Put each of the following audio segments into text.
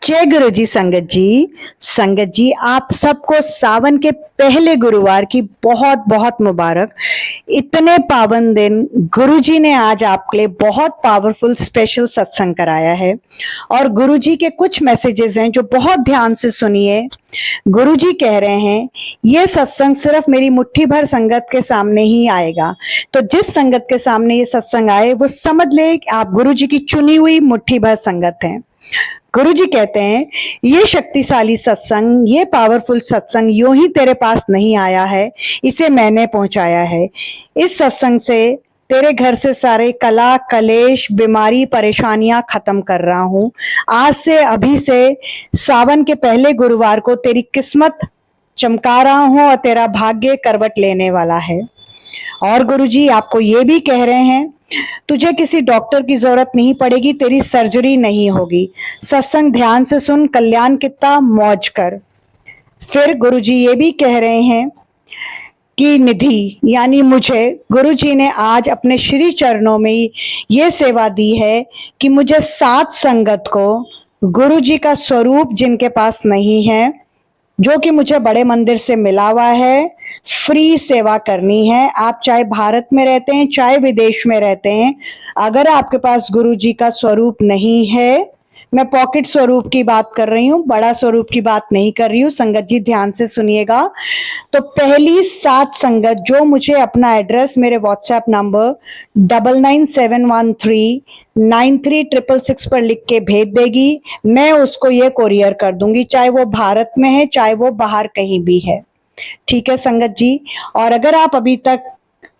जय गुरु जी। संगत जी आप सबको सावन के पहले गुरुवार की बहुत बहुत मुबारक। इतने पावन दिन गुरु जी ने आज आपके लिए बहुत पावरफुल स्पेशल सत्संग कराया है और गुरु जी के कुछ मैसेजेस हैं जो बहुत ध्यान से सुनिए। गुरु जी कह रहे हैं ये सत्संग सिर्फ मेरी मुट्ठी भर संगत के सामने ही आएगा, तो जिस संगत के सामने ये सत्संग आए वो समझ ले कि आप गुरु जी की चुनी हुई मुट्ठी भर संगत हैं। गुरु जी कहते हैं ये शक्तिशाली सत्संग, ये पावरफुल सत्संग यूं ही तेरे पास नहीं आया है, इसे मैंने पहुंचाया है। इस सत्संग से तेरे घर से सारे कला कलेश बीमारी परेशानियां खत्म कर रहा हूं। आज से अभी से सावन के पहले गुरुवार को तेरी किस्मत चमका रहा हूं और तेरा भाग्य करवट लेने वाला है। और गुरुजी आपको ये भी कह रहे हैं तुझे किसी डॉक्टर की जरूरत नहीं पड़ेगी, तेरी सर्जरी नहीं होगी। सत्संग ध्यान से सुन, कल्याण कितना मौज कर। फिर गुरुजी ये भी कह रहे हैं कि निधि यानी मुझे गुरुजी ने आज अपने श्री चरणों में ये सेवा दी है कि मुझे सात संगत को गुरुजी का स्वरूप जिनके पास नहीं है, जो कि मुझे बड़े मंदिर से मिला हुआ है, फ्री सेवा करनी है। आप चाहे भारत में रहते हैं चाहे विदेश में रहते हैं, अगर आपके पास गुरु जी का स्वरूप नहीं है, मैं पॉकेट स्वरूप की बात कर रही हूँ, बड़ा स्वरूप की बात नहीं कर रही हूँ। संगत जी ध्यान से सुनिएगा। तो पहली सात संगत जो मुझे अपना एड्रेस मेरे व्हाट्सएप नंबर 9971393666 पर लिख के भेज देगी, मैं उसको ये कोरियर कर दूंगी, चाहे वो भारत में है चाहे वो बाहर कहीं भी है। ठीक है संगत जी। और अगर आप अभी तक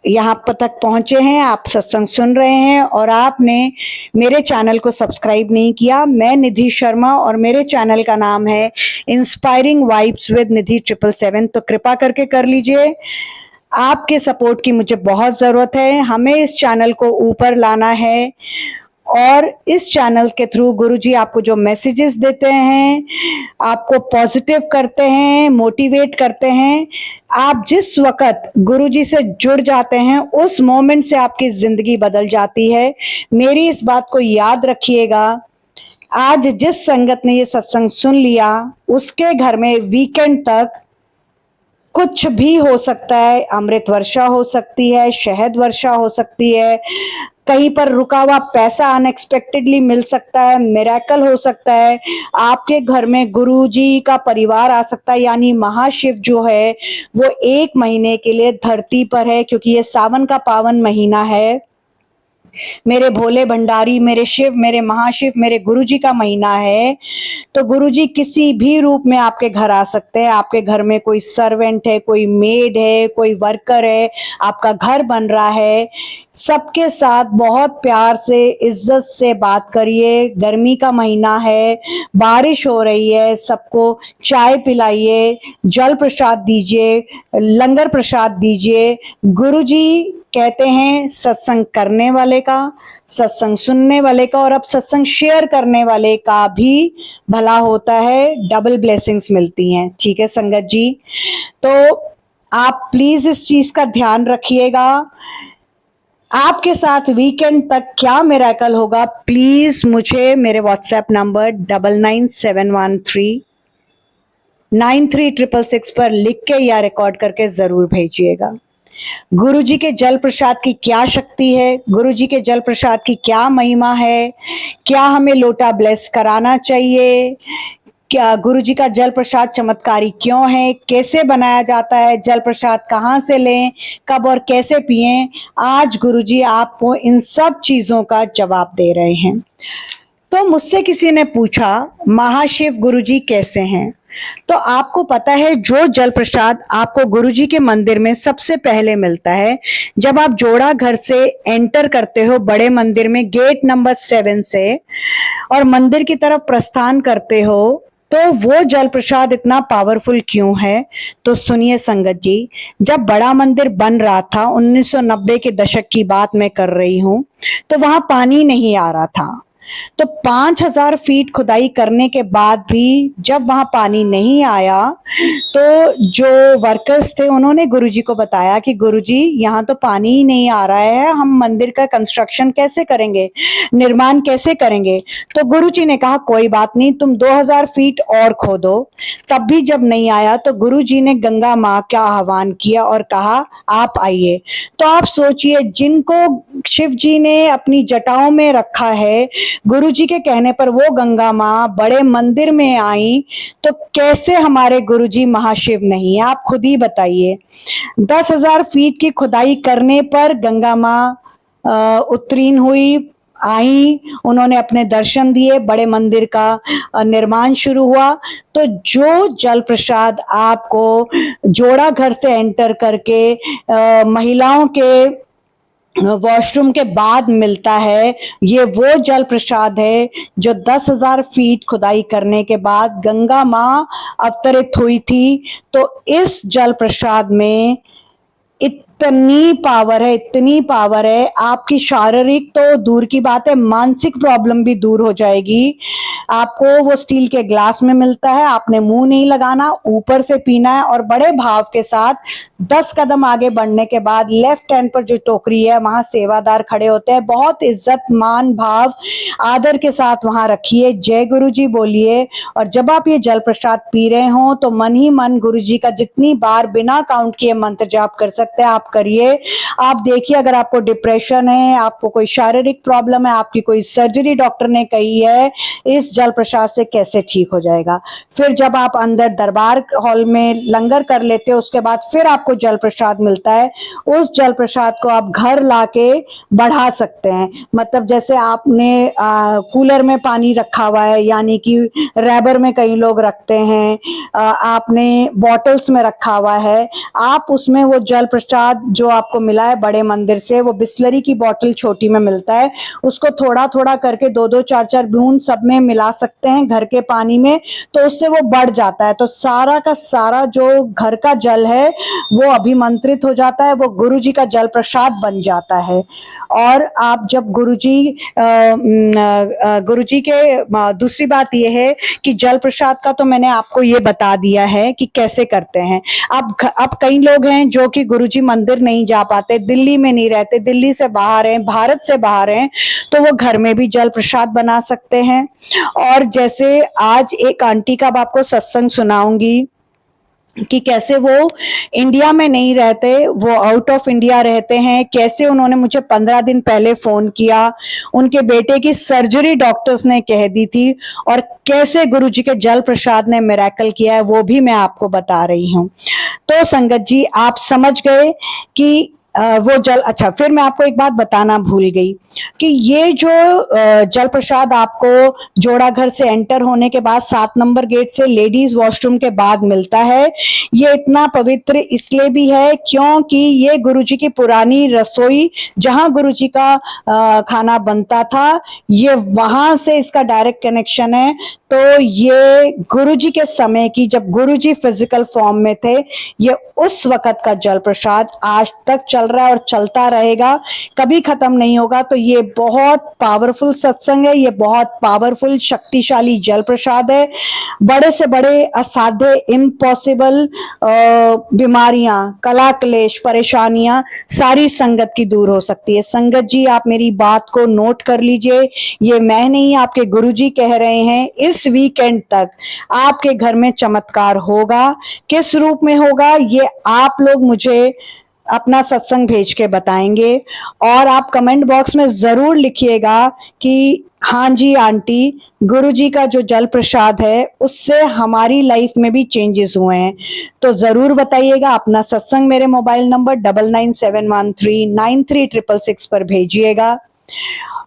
यहाँ पर तक पहुंचे हैं, आप सत्संग सुन रहे हैं और आपने मेरे चैनल को सब्सक्राइब नहीं किया, मैं निधि शर्मा और मेरे चैनल का नाम है इंस्पायरिंग वाइब्स विद निधि 777, तो कृपा करके कर लीजिए। आपके सपोर्ट की मुझे बहुत जरूरत है। हमें इस चैनल को ऊपर लाना है और इस चैनल के थ्रू गुरुजी आपको जो मैसेजेस देते हैं, आपको पॉजिटिव करते हैं, मोटिवेट करते हैं। आप जिस वक्त गुरुजी से जुड़ जाते हैं उस मोमेंट से आपकी जिंदगी बदल जाती है। मेरी इस बात को याद रखिएगा। आज जिस संगत ने ये सत्संग सुन लिया उसके घर में वीकेंड तक कुछ भी हो सकता है। अमृत वर्षा हो सकती है, शहद वर्षा हो सकती है, कहीं पर रुका हुआ पैसा अनएक्सपेक्टेडली मिल सकता है, मिरेकल हो सकता है, आपके घर में गुरुजी का परिवार आ सकता है। यानी महाशिव जो है वो 1 महीने के लिए धरती पर है, क्योंकि ये सावन का पावन महीना है। मेरे भोले भंडारी, मेरे शिव, मेरे महाशिव, मेरे गुरुजी का महीना है। तो गुरुजी किसी भी रूप में आपके घर आ सकते हैं। आपके घर में कोई सर्वेंट है, कोई मेड है, कोई वर्कर है, आपका घर बन रहा है, सबके साथ बहुत प्यार से इज्जत से बात करिए। गर्मी का महीना है, बारिश हो रही है, सबको चाय पिलाइए, जल प्रसाद दीजिए, लंगर प्रसाद दीजिए। गुरुजी कहते हैं सत्संग करने वाले का, सत्संग सुनने वाले का और अब सत्संग शेयर करने वाले का भी भला होता है, डबल ब्लेसिंग्स मिलती हैं। ठीक है संगत जी, तो आप प्लीज इस चीज का ध्यान रखिएगा। आपके साथ वीकेंड तक क्या मिरेकल होगा, प्लीज मुझे मेरे व्हाट्सएप नंबर 9971393666 पर लिख के या रिकॉर्ड करके जरूर भेजिएगा। गुरुजी के जल प्रसाद की क्या शक्ति है, गुरुजी के जल प्रसाद की क्या महिमा है, क्या हमें लोटा ब्लेस कराना चाहिए, क्या गुरुजी का जल प्रसाद चमत्कारी क्यों है, कैसे बनाया जाता है, जल प्रसाद कहाँ से लें, कब और कैसे पिएं, आज गुरुजी आपको इन सब चीजों का जवाब दे रहे हैं। तो मुझसे किसी ने पूछा महाशिव गुरुजी कैसे हैं, तो आपको पता है जो जल प्रसाद आपको गुरुजी के मंदिर में सबसे पहले मिलता है, जब आप जोड़ा घर से एंटर करते हो बड़े मंदिर में गेट नंबर 7 से और मंदिर की तरफ प्रस्थान करते हो, तो वो जल प्रसाद इतना पावरफुल क्यों है। तो सुनिए संगत जी, जब बड़ा मंदिर बन रहा था, 1990 के दशक की बात मैं कर रही हूं, तो वहां पानी नहीं आ रहा था। तो 5000 फीट खुदाई करने के बाद भी जब वहां पानी नहीं आया तो जो वर्कर्स थे उन्होंने गुरुजी को बताया कि गुरुजी यहाँ तो पानी ही नहीं आ रहा है, हम मंदिर का कंस्ट्रक्शन कैसे करेंगे, निर्माण कैसे करेंगे। तो गुरुजी ने कहा कोई बात नहीं, तुम 2000 फीट और खोदो। तब भी जब नहीं आया तो गुरुजी ने गंगा माँ का आह्वान किया और कहा आप आइए। तो आप सोचिए, जिनको शिव जी ने अपनी जटाओं में रखा है, गुरुजी के कहने पर वो गंगा माँ बड़े मंदिर में आई, तो कैसे हमारे गुरुजी महाशिव नहीं है, आप खुद ही बताइए। 10,000 फीट की खुदाई करने पर गंगा माँ उत्तीर्ण हुई, आई, उन्होंने अपने दर्शन दिए, बड़े मंदिर का निर्माण शुरू हुआ। तो जो जल प्रसाद आपको जोड़ा घर से एंटर करके महिलाओं के वॉशरूम के बाद मिलता है, ये वो जल प्रसाद है जो 10,000 फीट खुदाई करने के बाद गंगा माँ अवतरित हुई थी। तो इस जल प्रसाद में इतनी पावर है, आपकी शारीरिक तो दूर की बात है, मानसिक प्रॉब्लम भी दूर हो जाएगी। आपको वो स्टील के ग्लास में मिलता है, आपने मुंह नहीं लगाना, ऊपर से पीना है और बड़े भाव के साथ 10 कदम आगे बढ़ने के बाद लेफ्ट हैंड पर जो टोकरी है वहां सेवादार खड़े होते हैं, बहुत इज्जत मान भाव आदर के साथ वहां रखिए, जय गुरु जी बोलिए। और जब आप ये जल प्रसाद पी रहे हो तो मन ही मन गुरु जी का जितनी बार बिना काउंट किए मंत्र जाप कर सकते हैं आप करिए। आप देखिए, अगर आपको डिप्रेशन है, आपको कोई शारीरिक प्रॉब्लम है, आपकी कोई सर्जरी डॉक्टर ने कही है, इस जल प्रसाद से कैसे ठीक हो जाएगा। फिर जब आप अंदर दरबार हॉल में लंगर कर लेते हो, उसके बाद फिर आपको जल प्रसाद मिलता है, उस जल प्रसाद को आप घर लाके बढ़ा सकते हैं। मतलब जैसे आपने कूलर में पानी रखा हुआ है, यानी कि रैबर में कई लोग रखते हैं, आपने बॉटल्स में रखा हुआ है, आप उसमें वो जल प्रसाद जो आपको मिला है बड़े मंदिर से, वो बिस्लरी की बोतल छोटी में मिलता है, उसको थोड़ा थोड़ा करके 2-2 4-4 बूंद सब में मिला सकते हैं घर के पानी में, तो उससे वो बढ़ जाता है। तो सारा का सारा जो घर का जल है वो अभिमंत्रित हो जाता है, वो गुरु जी का जल प्रसाद बन जाता है। और आप जब गुरु जी के दूसरी बात ये है कि जल प्रसाद का तो मैंने आपको ये बता दिया है कि कैसे करते हैं। अब कई लोग हैं जो कि गुरुजी मंदिर नहीं जा पाते, दिल्ली में नहीं रहते, दिल्ली से बाहर हैं, भारत से बाहर हैं, तो वो घर में भी जल प्रसाद बना सकते हैं। और जैसे आज एक आंटी का आपको सत्संग सुनाऊंगी कि कैसे वो इंडिया में नहीं रहते, वो आउट ऑफ इंडिया रहते हैं, कैसे उन्होंने मुझे 15 दिन पहले फोन किया, उनके बेटे की सर्जरी डॉक्टर्स ने कह दी थी, और कैसे गुरुजी के जल प्रसाद ने मिरेकल किया है, वो भी मैं आपको बता रही हूँ। तो संगत जी, आप समझ गए कि वो जल। अच्छा, फिर मैं आपको एक बात बताना भूल गई कि ये जो जल प्रसाद आपको जोड़ा घर से एंटर होने के बाद 7 नंबर गेट से लेडीज वॉशरूम के बाद मिलता है, ये इतना पवित्र इसलिए भी है क्योंकि ये गुरुजी की पुरानी रसोई, जहां गुरुजी का खाना बनता था, ये वहां से इसका डायरेक्ट कनेक्शन है। तो ये गुरुजी के समय की, जब गुरुजी फिजिकल फॉर्म में थे, ये उस वक्त का जल प्रसाद आज तक चल रहा है और चलता रहेगा, कभी खत्म नहीं होगा। तो ये बहुत पावरफुल सत्संग है, ये बहुत पावरफुल शक्तिशाली जल प्रसाद है। बड़े से बड़े असाध्य, इम्पॉसिबल बीमारियां, कला क्लेश, परेशानियां सारी संगत की दूर हो सकती है। संगत जी, आप मेरी बात को नोट कर लीजिए, ये मैं नहीं, आपके गुरुजी कह रहे हैं। इस वीकेंड तक आपके घर में चमत्कार होगा। किस रूप में होगा ये आप लोग मुझे अपना सत्संग भेज के बताएंगे, और आप कमेंट बॉक्स में जरूर लिखिएगा कि हाँ जी आंटी, गुरुजी का जो जल प्रसाद है उससे हमारी लाइफ में भी चेंजेस हुए हैं। तो जरूर बताइएगा। अपना सत्संग मेरे मोबाइल नंबर 9971393666 पर भेजिएगा।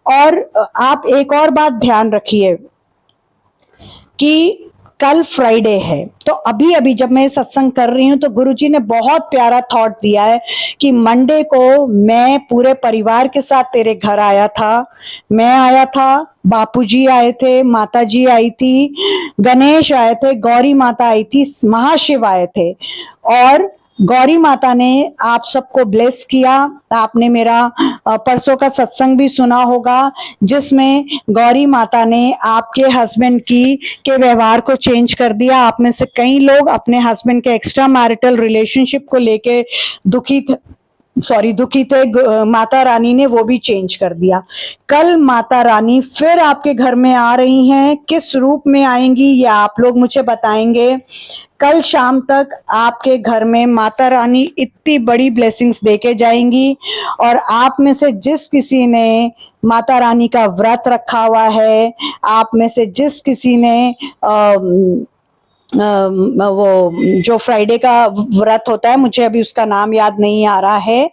और आप एक और बात ध्यान रखिए कि कल फ्राइडे है, तो अभी अभी जब मैं सत्संग कर रही हूं तो गुरुजी ने बहुत प्यारा थॉट दिया है कि मंडे को मैं पूरे परिवार के साथ तेरे घर आया था। मैं आया था, बापूजी आए थे, माताजी आई थी, गणेश आए थे, गौरी माता आई थी, महाशिव आए थे, और गौरी माता ने आप सबको ब्लेस किया। आपने मेरा परसों का सत्संग भी सुना होगा, जिसमें गौरी माता ने आपके हस्बैंड के व्यवहार को चेंज कर दिया। आप में से कई लोग अपने हस्बैंड के एक्स्ट्रा मैरिटल रिलेशनशिप को लेके दुखी थे। माता रानी ने वो भी चेंज कर दिया। कल माता रानी फिर आपके घर में आ रही हैं। किस रूप में आएंगी ये आप लोग मुझे बताएंगे। कल शाम तक आपके घर में माता रानी इतनी बड़ी ब्लेसिंग्स देके जाएंगी। और आप में से जिस किसी ने माता रानी का व्रत रखा हुआ है, आप में से जिस किसी ने वो जो फ्राइडे का व्रत होता है, मुझे अभी उसका नाम याद नहीं आ रहा है,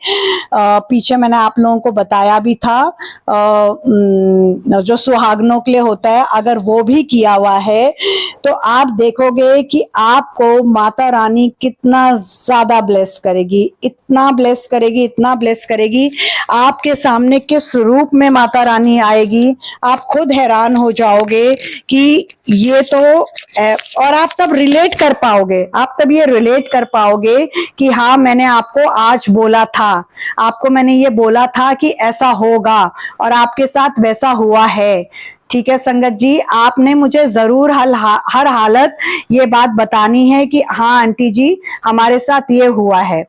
पीछे मैंने आप लोगों को बताया भी था, जो सुहागनों के लिए होता है, अगर वो भी किया हुआ है तो आप देखोगे कि आपको माता रानी कितना ज्यादा ब्लेस करेगी, इतना ब्लेस करेगी, इतना ब्लेस करेगी। आपके सामने किस रूप में माता रानी आएगी, आप खुद हैरान हो जाओगे कि ये तो, और आप तब रिलेट कर पाओगे, आप तब ये रिलेट कर पाओगे कि हाँ, मैंने आपको आज बोला था, आपको मैंने ये बोला था कि ऐसा होगा और आपके साथ वैसा हुआ है। ठीक है संगत जी, आपने मुझे जरूर हर हालत ये बात बतानी है कि हाँ आंटी जी, हमारे साथ ये हुआ है।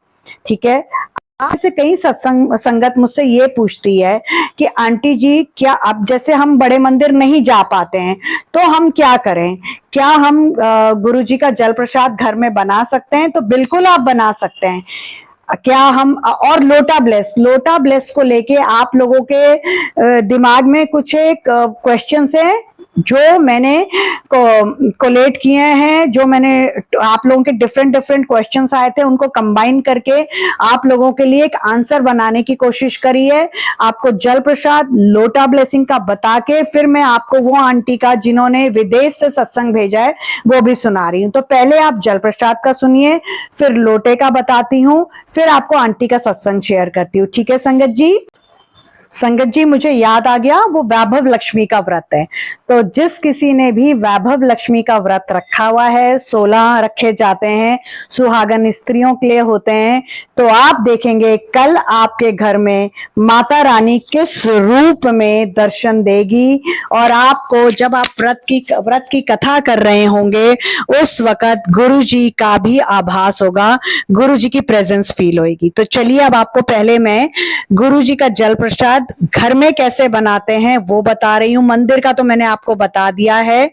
ठीक है, आप से कई संगत मुझसे ये पूछती है कि आंटी जी, क्या अब जैसे हम बड़े मंदिर नहीं जा पाते हैं तो हम क्या करें, क्या हम गुरुजी का जल प्रसाद घर में बना सकते हैं? तो बिल्कुल आप बना सकते हैं। क्या हम, और लोटा ब्लेस को लेके आप लोगों के दिमाग में कुछ एक क्वेश्चंस हैं जो मैंने कोलेट किए हैं, जो मैंने आप लोगों के डिफरेंट क्वेश्चंस आए थे, उनको कंबाइन करके आप लोगों के लिए एक आंसर बनाने की कोशिश करी है। आपको जल प्रसाद लोटा ब्लेसिंग का बता के फिर मैं आपको वो आंटी का जिन्होंने विदेश से सत्संग भेजा है वो भी सुना रही हूँ। तो पहले आप जल प्रसाद का सुनिए, फिर लोटे का बताती हूँ, फिर आपको आंटी का सत्संग शेयर करती हूँ। ठीक है संगत जी? संगत जी, मुझे याद आ गया, वो वैभव लक्ष्मी का व्रत है। तो जिस किसी ने भी वैभव लक्ष्मी का व्रत रखा हुआ है, 16 रखे जाते हैं, सुहागन स्त्रियों के लिए होते हैं, तो आप देखेंगे कल आपके घर में माता रानी किस रूप में दर्शन देगी। और आपको जब आप व्रत की कथा कर रहे होंगे, उस वक्त गुरु जी का भी आभास होगा, गुरु जी की प्रेजेंस फील होगी। तो चलिए, अब आपको पहले मैं गुरु जी का जल प्रसाद घर में कैसे बनाते हैं वो बता रही हूं। मंदिर का तो मैंने आपको बता दिया है।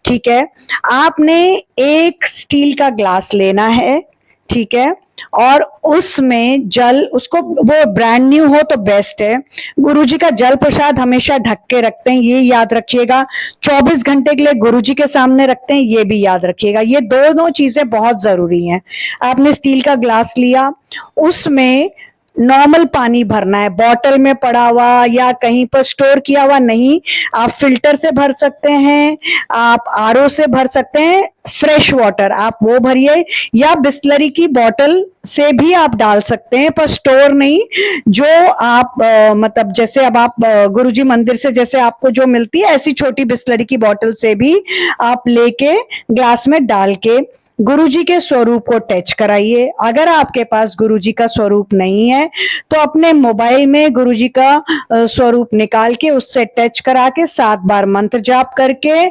ठीक है, आपने एक स्टील का ग्लास लेना है, ठीक है, और उसमें जल, उसको वो ब्रांड न्यू हो तो बेस्ट है। गुरुजी का जल प्रसाद हमेशा ढक के रखते हैं, ये याद रखिएगा। 24 घंटे के लिए गुरुजी के सामने रखते हैं, ये भी याद रखिएगा। ये दोनों चीजें बहुत जरूरी हैं। आपने स्टील का ग्लास लिया, उसमें नॉर्मल पानी भरना है, बॉटल में पड़ा हुआ या कहीं पर स्टोर किया हुआ नहीं। आप फिल्टर से भर सकते हैं, आप आरओ से भर सकते हैं, फ्रेश वाटर आप वो भरिए, या बिस्लरी की बॉटल से भी आप डाल सकते हैं, पर स्टोर नहीं। जो आप मतलब जैसे अब आप गुरुजी मंदिर से जैसे आपको जो मिलती है, ऐसी छोटी बिस्लरी की बॉटल से भी आप लेके ग्लास में डाल के गुरुजी के स्वरूप को टच कराइए। अगर आपके पास गुरुजी का स्वरूप नहीं है तो अपने मोबाइल में गुरुजी का स्वरूप निकाल के उससे टच करा के 7 बार मंत्र जाप करके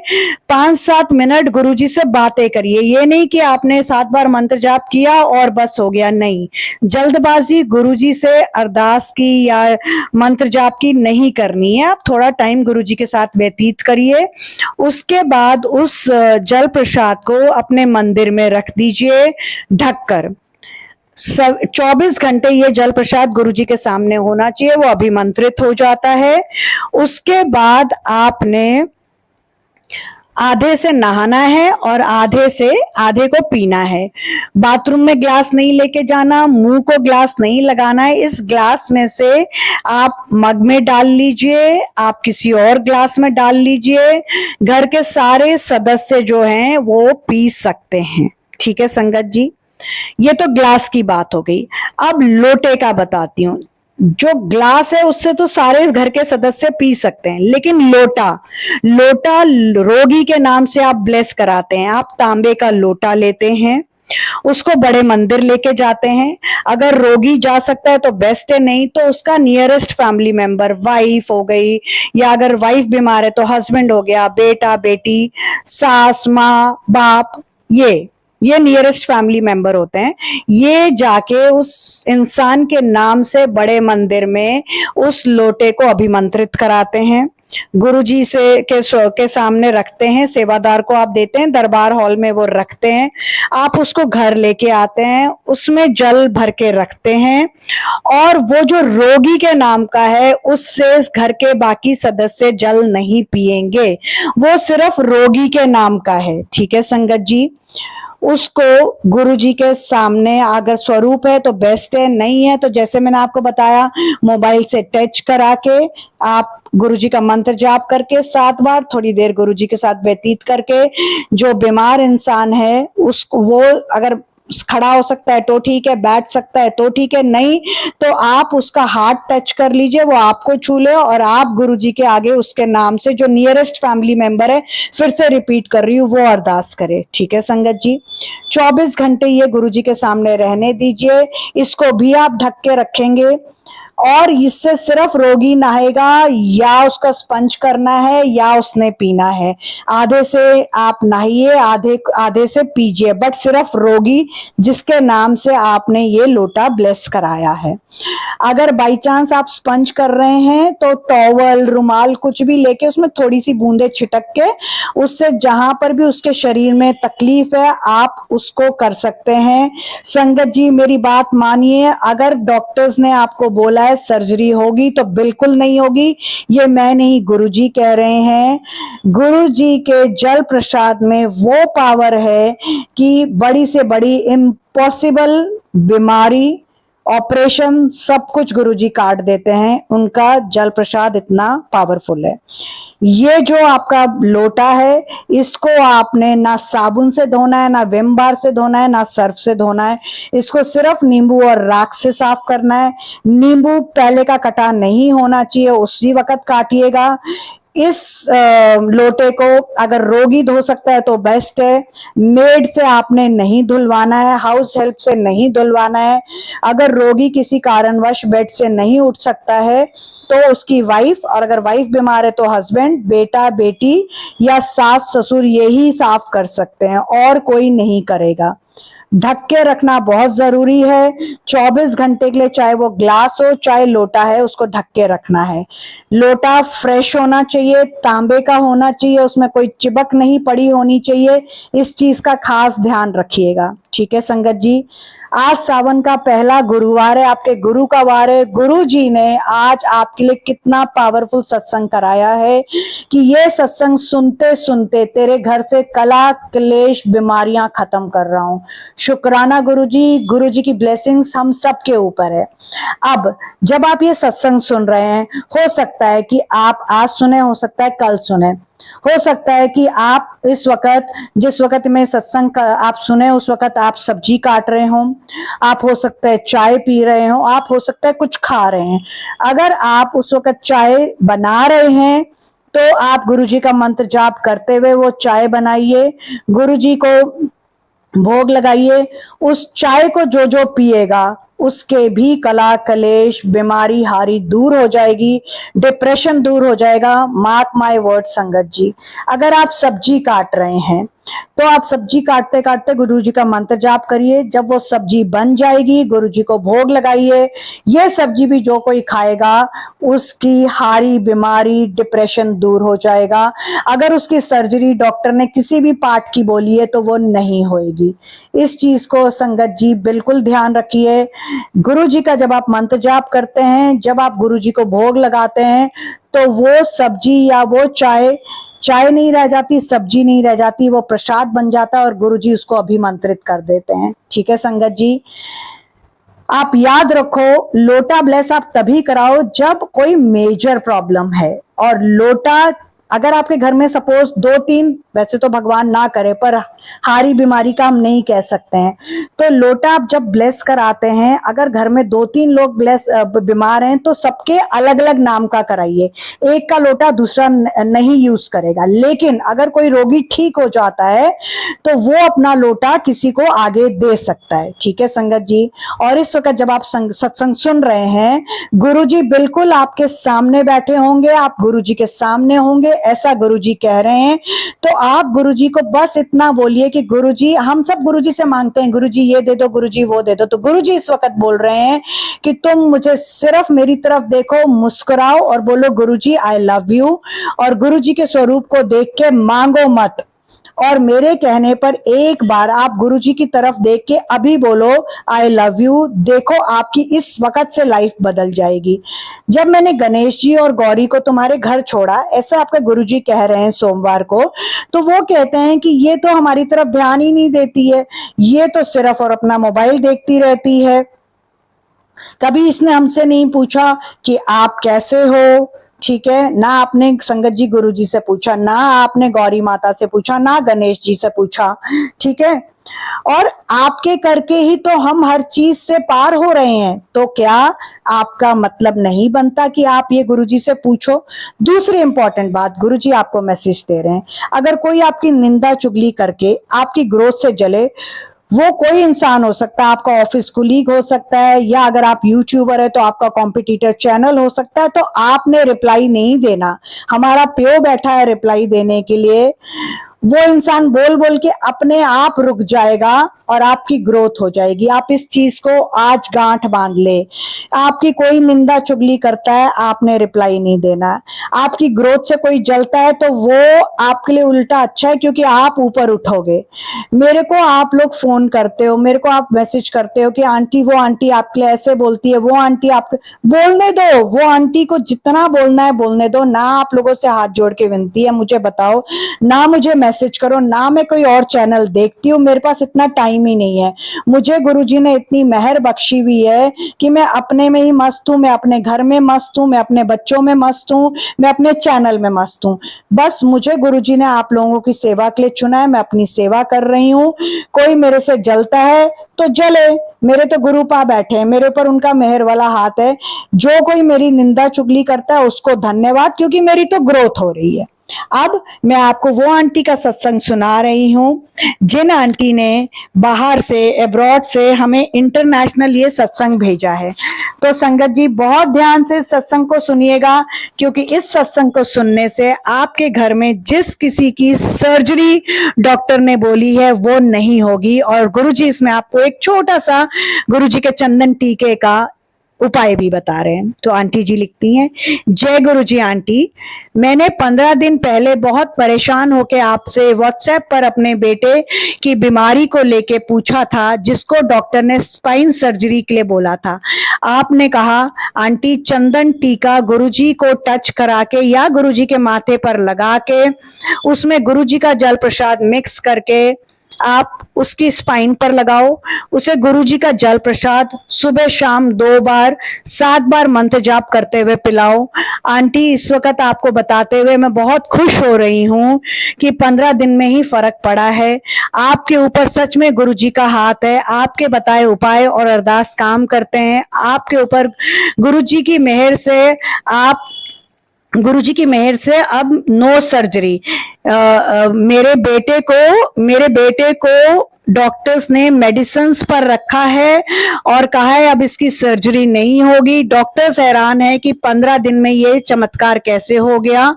5-7 मिनट गुरुजी से बातें करिए। ये नहीं कि आपने 7 बार मंत्र जाप किया और बस हो गया, नहीं। जल्दबाजी गुरुजी से अरदास की या मंत्र जाप की नहीं करनी है। आप थोड़ा टाइम गुरुजी के साथ व्यतीत करिए। उसके बाद उस जल प्रसाद को अपने मंदिर में रख दीजिए ढककर। 24 घंटे ये जल प्रसाद गुरुजी के सामने होना चाहिए, वो अभिमंत्रित हो जाता है। उसके बाद आपने आधे से नहाना है और आधे को पीना है। बाथरूम में ग्लास नहीं लेके जाना, मुंह को ग्लास नहीं लगाना है। इस ग्लास में से आप मग में डाल लीजिए, आप किसी और ग्लास में डाल लीजिए। घर के सारे सदस्य जो हैं वो पी सकते हैं। ठीक है संगत जी, ये तो ग्लास की बात हो गई। अब लोटे का बताती हूँ। जो ग्लास है उससे तो सारे घर के सदस्य पी सकते हैं, लेकिन लोटा रोगी के नाम से आप ब्लेस कराते हैं। आप तांबे का लोटा लेते हैं, उसको बड़े मंदिर लेके जाते हैं। अगर रोगी जा सकता है तो बेस्ट है, नहीं तो उसका नियरेस्ट फैमिली मेंबर, वाइफ हो गई, या अगर वाइफ बीमार है तो हस्बैंड हो गया, बेटा बेटी, सास माँ बाप, ये नियरेस्ट फैमिली मेंबर होते हैं। ये जाके उस इंसान के नाम से बड़े मंदिर में उस लोटे को अभिमंत्रित कराते हैं, गुरुजी के सामने रखते हैं, सेवादार को आप देते हैं, दरबार हॉल में वो रखते हैं, आप उसको घर लेके आते हैं, उसमें जल भर के रखते हैं, और वो जो रोगी के नाम का है उससे घर के बाकी सदस्य जल नहीं पिएंगे, वो सिर्फ रोगी के नाम का है। ठीक है संगत जी, उसको गुरुजी के सामने अगर स्वरूप है तो बेस्ट है, नहीं है तो जैसे मैंने आपको बताया मोबाइल से टच करा के आप गुरुजी का मंत्र जाप करके 7 बार थोड़ी देर गुरुजी के साथ व्यतीत करके, जो बीमार इंसान है उसको, वो अगर खड़ा हो सकता है तो ठीक है, बैठ सकता है तो ठीक है, नहीं तो आप उसका हाथ टच कर लीजिए, वो आपको छू ले और आप गुरुजी के आगे उसके नाम से जो नियरेस्ट फैमिली मेंबर है, फिर से रिपीट कर रही हूँ, वो अरदास करे। ठीक है संगत जी, 24 घंटे ये गुरुजी के सामने रहने दीजिए। इसको भी आप ढक के रखेंगे और इससे सिर्फ रोगी नहाएगा, या उसका स्पंज करना है या उसने पीना है। आधे से आप नहाइए, आधे से पीजिए, बट सिर्फ रोगी जिसके नाम से आपने ये लोटा ब्लेस कराया है। अगर बाई चांस आप स्पंज कर रहे हैं तो टॉवल रुमाल कुछ भी लेके उसमें थोड़ी सी बूंदे छिटक के उससे जहां पर भी उसके शरीर में तकलीफ है आप उसको कर सकते हैं। संगत जी मेरी बात मानिए, अगर डॉक्टर्स ने आपको बोला है सर्जरी होगी तो बिल्कुल नहीं होगी, ये मैं नहीं गुरुजी कह रहे हैं। गुरुजी के जल प्रसाद में वो पावर है कि बड़ी से बड़ी इम्पॉसिबल बीमारी, ऑपरेशन, सब कुछ गुरुजी काट देते हैं, उनका जल प्रसाद इतना पावरफुल है। ये जो आपका लोटा है इसको आपने ना साबुन से धोना है, ना विम बार से धोना है, ना सर्फ से धोना है, इसको सिर्फ नींबू और राख से साफ करना है। नींबू पहले का कटा नहीं होना चाहिए, उसी वक्त काटिएगा। इस लोटे को अगर रोगी धो सकता है तो बेस्ट है, मेड से आपने नहीं धुलवाना है, हाउस हेल्प से नहीं धुलवाना है। अगर रोगी किसी कारणवश बेड से नहीं उठ सकता है तो उसकी वाइफ, और अगर वाइफ बीमार है तो हस्बैंड, बेटा बेटी या सास ससुर यही साफ कर सकते हैं, और कोई नहीं करेगा। ढक के रखना बहुत जरूरी है 24 घंटे के लिए, चाहे वो ग्लास हो चाहे लोटा है, उसको ढक के रखना है। लोटा फ्रेश होना चाहिए, तांबे का होना चाहिए, उसमें कोई चिपक नहीं पड़ी होनी चाहिए, इस चीज का खास ध्यान रखिएगा। ठीक है संगत जी, आज सावन का पहला गुरुवार है, आपके गुरु का वार है। गुरु जी ने आज आपके लिए कितना पावरफुल सत्संग कराया है कि ये सत्संग सुनते सुनते तेरे घर से कला क्लेश बीमारियां खत्म कर रहा हूं। शुक्राना गुरु जी की ब्लेसिंग्स हम सबके ऊपर है। अब जब आप ये सत्संग सुन रहे हैं, हो सकता है कि आप आज सुने, हो सकता है कल सुने, हो सकता है कि आप इस वक्त, जिस वक्त में सत्संग आप सुने उस वक्त आप सब्जी काट रहे हो, आप हो सकता है चाय पी रहे हो, आप हो सकता है कुछ खा रहे हैं। अगर आप उस वक्त चाय बना रहे हैं तो आप गुरुजी का मंत्र जाप करते हुए वो चाय बनाइए, गुरुजी को भोग लगाइए। उस चाय को जो जो पिएगा उसके भी कला कलेश बीमारी हारी दूर हो जाएगी, डिप्रेशन दूर हो जाएगा। मार्क माय वर्ड संगत जी, अगर आप सब्जी काट रहे हैं तो आप सब्जी काटते काटते गुरुजी का मंत्र जाप करिए। जब वो सब्जी बन जाएगी गुरुजी को भोग लगाइए। ये सब्जी भी जो कोई खाएगा उसकी हारी बीमारी डिप्रेशन दूर हो जाएगा। अगर उसकी सर्जरी डॉक्टर ने किसी भी पार्ट की बोली है तो वो नहीं होएगी। इस चीज को संगत जी बिल्कुल ध्यान रखिए। गुरुजी का जब आप मंत्र जाप करते हैं, जब आप गुरुजी को भोग लगाते हैं तो वो सब्जी या वो चाय नहीं रह जाती, सब्जी नहीं रह जाती, वो प्रसाद बन जाता है और गुरुजी उसको अभिमंत्रित कर देते हैं। ठीक है संगत जी, आप याद रखो लोटा ब्लेस आप तभी कराओ जब कोई मेजर प्रॉब्लम है, और लोटा अगर आपके घर में सपोज 2-3, वैसे तो भगवान ना करे, पर हारी बीमारी का हम नहीं कह सकते हैं, तो लोटा आप जब ब्लेस कराते हैं, अगर घर में 2-3 लोग बीमार हैं तो सबके अलग अलग नाम का कराइए, एक का लोटा दूसरा नहीं यूज करेगा। लेकिन अगर कोई रोगी ठीक हो जाता है तो वो अपना लोटा किसी को आगे दे सकता है। ठीक है संगत जी। और इस वक्त जब आप सत्संग सुन रहे हैं, गुरुजी बिल्कुल आपके सामने बैठे होंगे, आप गुरुजी के सामने होंगे, ऐसा गुरुजी कह रहे हैं। तो आप गुरुजी को बस इतना बोलिए कि गुरुजी, हम सब गुरुजी से मांगते हैं, गुरुजी ये दे दो, गुरुजी वो दे दो, तो गुरुजी इस वक्त बोल रहे हैं कि तुम मुझे सिर्फ मेरी तरफ देखो, मुस्कुराओ और बोलो गुरुजी आई लव यू, और गुरुजी के स्वरूप को देख के मांगो मत, और मेरे कहने पर एक बार आप गुरुजी की तरफ देख के अभी बोलो आई लव यू। देखो आपकी इस वक्त से लाइफ बदल जाएगी। जब मैंने गणेश जी और गौरी को तुम्हारे घर छोड़ा, ऐसे आपके गुरुजी कह रहे हैं सोमवार को, तो वो कहते हैं कि ये तो हमारी तरफ ध्यान ही नहीं देती है, ये तो सिर्फ और अपना मोबाइल देखती रहती है, कभी इसने हमसे नहीं पूछा कि आप कैसे हो। ठीक है, ना आपने संगत जी गुरुजी से पूछा, ना आपने गौरी माता से पूछा, ना गणेश जी से पूछा। ठीक है, और आपके करके ही तो हम हर चीज से पार हो रहे हैं, तो क्या आपका मतलब नहीं बनता कि आप ये गुरुजी से पूछो। दूसरी इंपॉर्टेंट बात, गुरुजी आपको मैसेज दे रहे हैं, अगर कोई आपकी निंदा चुगली करके आपकी ग्रोथ से जले, वो कोई इंसान हो सकता है, आपका ऑफिस कुलीग हो सकता है, या अगर आप यूट्यूबर है तो आपका कॉम्पिटिटर चैनल हो सकता है, तो आपने रिप्लाई नहीं देना। हमारा प्यो बैठा है रिप्लाई देने के लिए, वो इंसान बोल बोल के अपने आप रुक जाएगा और आपकी ग्रोथ हो जाएगी। आप इस चीज को आज गांठ बांध ले। आपकी कोई निंदा चुगली करता है, आपने रिप्लाई नहीं देना। आपकी ग्रोथ से कोई जलता है तो वो आपके लिए उल्टा अच्छा है, क्योंकि आप ऊपर उठोगे। मेरे को आप लोग फोन करते हो, मेरे को आप मैसेज करते हो कि आंटी वो आंटी आपके लिए ऐसे बोलती है, वो आंटी आपके, बोलने दो, वो आंटी को जितना बोलना है बोलने दो। ना आप लोगों से हाथ जोड़ के विनती है, मुझे बताओ, ना मुझे मैसेज करो, ना मैं कोई और चैनल देखती हूँ, मेरे पास इतना टाइम ही नहीं है। मुझे गुरुजी ने इतनी मेहर बख्शी हुई है कि मैं अपने में ही मस्त हूँ, मैं अपने घर में मस्त हूँ, मैं अपने बच्चों में मस्त हूँ, मैं अपने चैनल में मस्त हूँ। बस मुझे गुरुजी ने आप लोगों की सेवा के लिए चुना है, मैं अपनी सेवा कर रही हूँ। कोई मेरे से जलता है तो जले, मेरे तो गुरु पा बैठे हैं, मेरे ऊपर उनका मेहर वाला हाथ है। जो कोई मेरी निंदा चुगली करता है उसको धन्यवाद, क्योंकि मेरी तो ग्रोथ हो रही है। अब मैं आपको वो आंटी का सत्संग सुना रही हूं जिन आंटी ने बाहर से, अब्रॉड से हमें इंटरनेशनल ये सत्संग भेजा है। तो संगत जी बहुत ध्यान से सत्संग को सुनिएगा, क्योंकि इस सत्संग को सुनने से आपके घर में जिस किसी की सर्जरी डॉक्टर ने बोली है वो नहीं होगी। और गुरुजी इसमें आपको एक छोटा सा गुरुजी के चंदन टीके का उपाय भी बता रहे हैं। तो आंटी जी लिखती हैं, जय गुरु जी आंटी, मैंने 15 दिन पहले बहुत परेशान होकर आपसे व्हाट्सएप पर अपने बेटे की बीमारी को लेके पूछा था, जिसको डॉक्टर ने स्पाइन सर्जरी के लिए बोला था। आपने कहा आंटी चंदन टीका गुरुजी को टच करा के या गुरुजी के माथे पर लगा के उसमें गुरुजी का जल प्रसाद मिक्स करके आप उसकी स्पाइन पर लगाओ। उसे गुरुजी का जल प्रसाद सुबह शाम 2 बार 7 बार मंत्र जाप करते हुए पिलाओ। आंटी इस वक्त आपको बताते हुए मैं बहुत खुश हो रही हूँ कि 15 दिन में ही फर्क पड़ा है। आपके ऊपर सच में गुरुजी का हाथ है, आपके बताए उपाय और अरदास काम करते हैं। आपके ऊपर गुरुजी की मेहर से गुरुजी की मेहर से अब नो सर्जरी। मेरे बेटे को डॉक्टर्स ने मेडिसिन्स पर रखा है और कहा है अब इसकी सर्जरी नहीं होगी। डॉक्टर्स हैरान है कि 15 दिन में ये चमत्कार कैसे हो गया।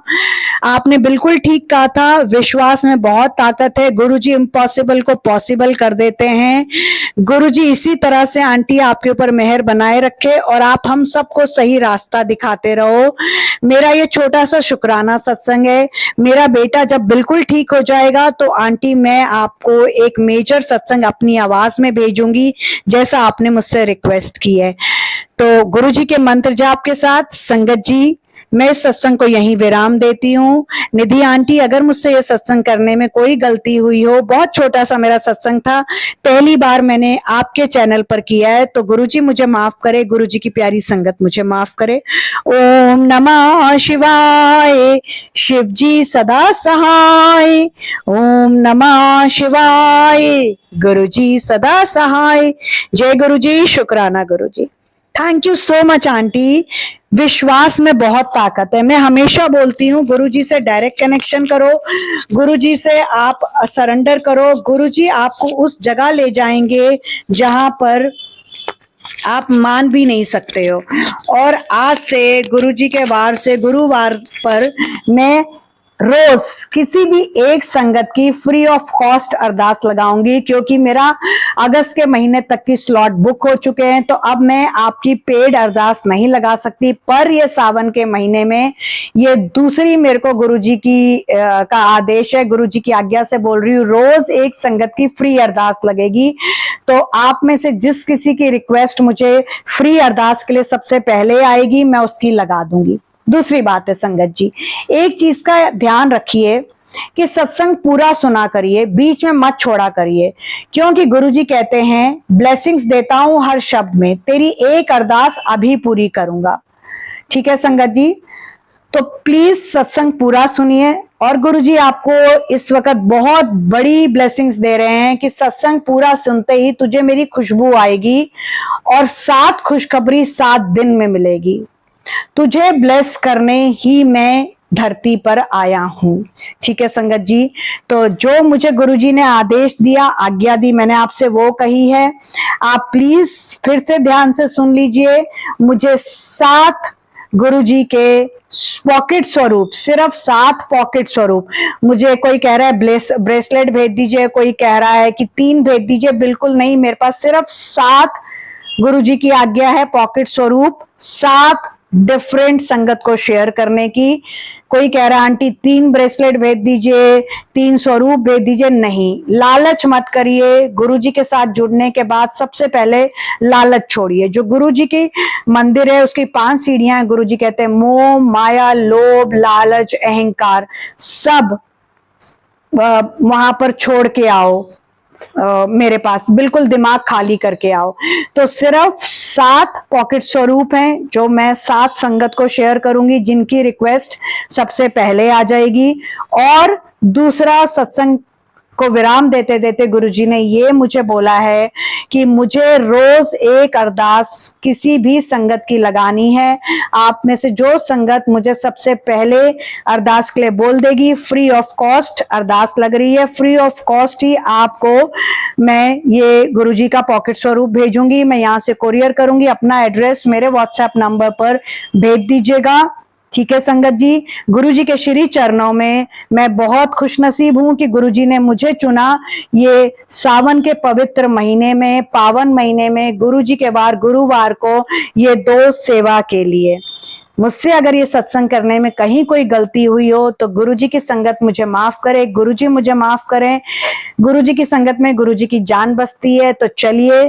आपने बिल्कुल ठीक कहा था, विश्वास में बहुत ताकत है। गुरुजी इम्पॉसिबल को पॉसिबल कर देते हैं। गुरुजी इसी तरह से आंटी आपके ऊपर मेहर बनाए रखे और आप हम सबको सही रास्ता दिखाते रहो। मेरा ये छोटा सा शुक्राना सत्संग है। मेरा बेटा जब बिल्कुल ठीक हो जाएगा तो आंटी मैं आपको एक मेजर सत्संग अपनी आवाज में भेजूंगी, जैसा आपने मुझसे रिक्वेस्ट की है। तो गुरुजी के मंत्र जाप के साथ संगत जी मैं इस सत्संग को यहीं विराम देती हूँ। निधि आंटी, अगर मुझसे ये सत्संग करने में कोई गलती हुई हो, बहुत छोटा सा मेरा सत्संग था, पहली बार मैंने आपके चैनल पर किया है, तो गुरुजी मुझे माफ करे, गुरुजी की प्यारी संगत मुझे माफ करे। ओम नमः शिवाय, शिव जी सदा सहाय। ओम नमः शिवाय, गुरुजी सदा सहाय। जय गुरुजी, शुक्राना गुरुजी। Thank you so much aunty. विश्वास में बहुत ताकत है। मैं हमेशा बोलती हूँ, गुरुजी से डायरेक्ट कनेक्शन करो, गुरुजी से आप सरेंडर करो, गुरुजी आपको उस जगह ले जाएंगे जहां पर आप मान भी नहीं सकते हो। और आज से गुरुजी के वार से गुरुवार पर मैं रोज किसी भी एक संगत की फ्री ऑफ कॉस्ट अरदास लगाऊंगी, क्योंकि मेरा अगस्त के महीने तक की स्लॉट बुक हो चुके हैं, तो अब मैं आपकी पेड अरदास नहीं लगा सकती। पर ये सावन के महीने में ये दूसरी मेरे को गुरुजी की का आदेश है, गुरुजी की आज्ञा से बोल रही हूँ, रोज एक संगत की फ्री अरदास लगेगी। तो आप में से जिस किसी की रिक्वेस्ट मुझे फ्री अरदास के लिए सबसे पहले आएगी, मैं उसकी लगा दूंगी। दूसरी बात है संगत जी, एक चीज का ध्यान रखिए कि सत्संग पूरा सुना करिए, बीच में मत छोड़ा करिए, क्योंकि गुरुजी कहते हैं ब्लेसिंग्स देता हूं हर शब्द में, तेरी एक अरदास अभी पूरी करूंगा। ठीक है संगत जी, तो प्लीज सत्संग पूरा सुनिए। और गुरुजी आपको इस वक्त बहुत बड़ी ब्लेसिंग्स दे रहे हैं कि सत्संग पूरा सुनते ही तुझे मेरी खुशबू आएगी और 7 खुशखबरी 7 दिन में मिलेगी। तुझे ब्लेस करने ही मैं धरती पर आया हूं। ठीक है संगत जी, तो जो मुझे गुरुजी ने आदेश दिया, आज्ञा दी, मैंने आपसे वो कही है। आप प्लीज फिर से ध्यान से सुन लीजिए। मुझे 7 गुरुजी के पॉकेट स्वरूप, सिर्फ 7 पॉकेट स्वरूप, मुझे कोई कह रहा है ब्रेसलेट भेज दीजिए, कोई कह रहा है कि 3 भेज दीजिए, बिल्कुल नहीं, मेरे पास सिर्फ 7 गुरुजी की आज्ञा है पॉकेट स्वरूप 7 डिफरेंट संगत को शेयर करने की। कोई कह रहा है आंटी 3 ब्रेसलेट भेज दीजिए, 3 स्वरूप भेज दीजिए, नहीं, लालच मत करिए। गुरुजी के साथ जुड़ने के बाद सबसे पहले लालच छोड़िए। जो गुरुजी की मंदिर है उसकी 5 सीढ़ियां हैं। गुरुजी कहते हैं मोह, माया, लोभ, लालच, अहंकार, सब वहां पर छोड़ के आओ, मेरे पास बिल्कुल दिमाग खाली करके आओ। तो सिर्फ 7 पॉकेट स्वरूप हैं जो मैं 7 संगत को शेयर करूंगी, जिनकी रिक्वेस्ट सबसे पहले आ जाएगी। और दूसरा, सत्संग को विराम देते देते गुरुजी ने ये मुझे बोला है कि मुझे रोज एक अरदास किसी भी संगत की लगानी है। आप में से जो संगत मुझे सबसे पहले अरदास के लिए बोल देगी, फ्री ऑफ कॉस्ट अरदास लग रही है, फ्री ऑफ कॉस्ट ही आपको मैं ये गुरुजी का पॉकेट स्वरूप भेजूंगी। मैं यहाँ से कोरियर करूंगी, अपना एड्रेस मेरे व्हाट्सएप नंबर पर भेज दीजिएगा। ठीक है संगत जी, गुरुजी के श्री चरणों में मैं बहुत खुशनसीब हूं कि गुरुजी ने मुझे चुना ये सावन के पवित्र महीने में, पावन महीने में, गुरुजी के वार गुरुवार को ये 2 सेवा के लिए। मुझसे अगर ये सत्संग करने में कहीं कोई गलती हुई हो तो गुरुजी की संगत मुझे माफ करे, गुरुजी मुझे माफ करें। गुरुजी की संगत में गुरुजी की जान बसती है। तो चलिए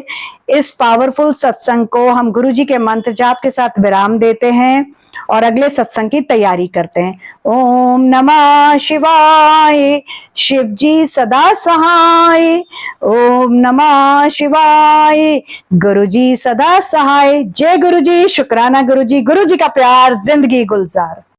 इस पावरफुल सत्संग को हम गुरुजी के मंत्र जाप के साथ विराम देते हैं और अगले सत्संग की तैयारी करते हैं। ओम नमः शिवाय, शिव जी सदा सहाय। ओम नमः शिवाय, गुरुजी सदा सहाय। जय गुरुजी, शुक्राना गुरुजी, गुरुजी का प्यार, जिंदगी गुलजार।